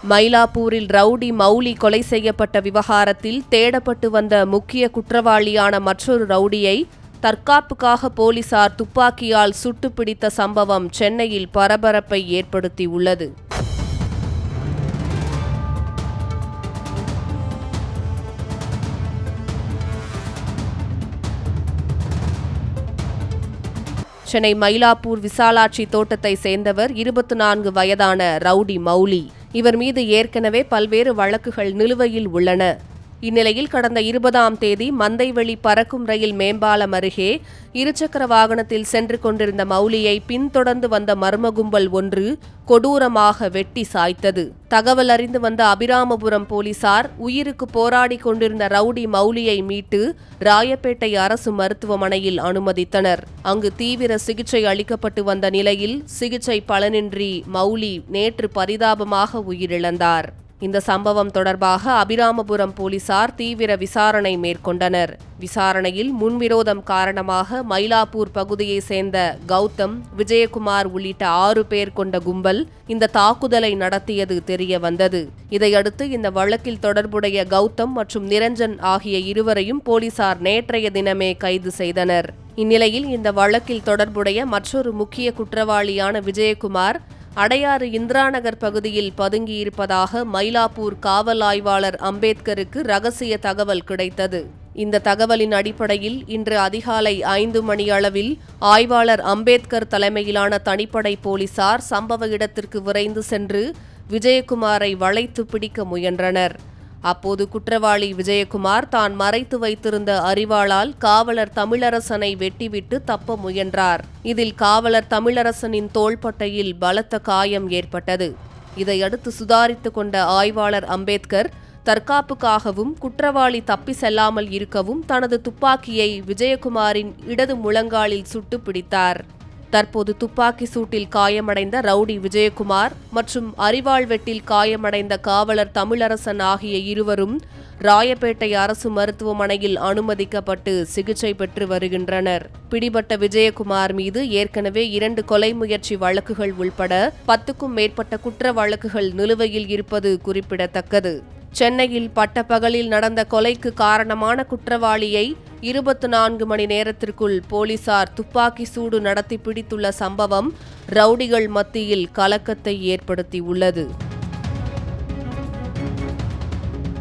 மயிலாப்பூரில் ரவுடி மௌலி கொலை செய்யப்பட்ட விவகாரத்தில் தேடப்பட்டு வந்த முக்கிய குற்றவாளியான மற்றொரு ரவுடியை தற்காப்புக்காக போலீசார் துப்பாக்கியால் சுட்டுப் பிடித்த சம்பவம் சென்னையில் பரபரப்பை ஏற்படுத்தியுள்ளது. சென்னை மயிலாப்பூர் விசாலாட்சி தோட்டத்தை சேர்ந்தவர் 24 வயதான ரவுடி மௌலி. இவர் மீது ஏற்கனவே பல்வேறு வழக்குகள் நிலுவையில் உள்ளன. இந்நிலையில் கடந்த 20ஆம் தேதி மந்தைவெளி பறக்கும் ரயில் மேம்பாலம் அருகே இருசக்கர வாகனத்தில் சென்று கொண்டிருந்த மௌலியை பின்தொடர்ந்து வந்த மர்ம கும்பல் ஒன்று கொடூரமாக வெட்டி சாய்த்தது. தகவல் அறிந்து வந்த அபிராமபுரம் போலீசார் உயிருக்கு போராடி கொண்டிருந்த ரவுடி மௌலியை மீட்டு ராயப்பேட்டை அரசு மருத்துவமனையில் அனுமதித்தனர். அங்கு தீவிர சிகிச்சை அளிக்கப்பட்டு வந்த நிலையில் சிகிச்சை பலனின்றி மௌலி நேற்று பரிதாபமாக உயிரிழந்தார். இந்த சம்பவம் தொடர்பாக அபிராமபுரம் போலீசார் தீவிர விசாரணை மேற்கொண்டனர். விசாரணையில் முன்விரோதம் காரணமாக மயிலாப்பூர் பகுதியைச் சேர்ந்த கௌதம், விஜயகுமார் உள்ளிட்ட 6 பேர் கொண்ட கும்பல் இந்த தாக்குதலை நடத்தியது தெரியவந்தது. இதையடுத்து இந்த வழக்கில் தொடர்புடைய கௌதம் மற்றும் நிரஞ்சன் ஆகிய இருவரையும் போலீசார் நேற்றைய தினமே கைது செய்தனர். இந்நிலையில் இந்த வழக்கில் தொடர்புடைய மற்றொரு முக்கிய குற்றவாளியான விஜயகுமார் அடையாறு இந்திராநகர் பகுதியில் பதுங்கியிருப்பதாக மயிலாப்பூர் காவல் ஆய்வாளர் அம்பேத்கருக்கு ரகசிய தகவல் கிடைத்தது. இந்த தகவலின் அடிப்படையில் இன்று அதிகாலை 5 மணி அளவில் ஆய்வாளர் அம்பேத்கர் தலைமையிலான தனிப்படை போலீசார் சம்பவ இடத்திற்கு விரைந்து சென்று விஜயகுமாரை வளைத்து பிடிக்க முயன்றனர். அப்போது குற்றவாளி விஜயகுமார் தான் மறைத்து வைத்திருந்த அரிவாளால் காவலர் தமிழரசனை வெட்டிவிட்டு தப்ப முயன்றார். இதில் காவலர் தமிழரசனின் தோள்பட்டையில் பலத்த காயம் ஏற்பட்டது. இதையடுத்து சுதாரித்துக் கொண்ட ஆய்வாளர் அம்பேத்கர் தற்காப்புக்காகவும் குற்றவாளி தப்பி செல்லாமல் இருக்கவும் தனது துப்பாக்கியை விஜயகுமாரின் இடது முழங்காலில் சுட்டு பிடித்தார். தற்போது துப்பாக்கி சூட்டில் காயமடைந்த ரவுடி விஜயகுமார் மற்றும் அரிவாள் வெட்டில் காயமடைந்த காவலர் தமிழரசன் ஆகிய இருவரும் ராயப்பேட்டை அரசு மருத்துவமனையில் அனுமதிக்கப்பட்டு சிகிச்சை பெற்று வருகின்றனர். பிடிபட்ட விஜயகுமார் மீது ஏற்கனவே 2 கொலை முயற்சி வழக்குகள் உள்பட 10க்கும் மேற்பட்ட குற்ற வழக்குகள் நிலுவையில் இருப்பது குறிப்பிடத்தக்கது. சென்னையில் பட்டப்பகலில் நடந்த கொலைக்கு காரணமான குற்றவாளியை 24 மணி நேரத்திற்குள் போலீசார் துப்பாக்கி சூடு நடத்தி பிடித்துள்ள சம்பவம் ரவுடிகள் மத்தியில் கலக்கத்தை ஏற்படுத்தியுள்ளது.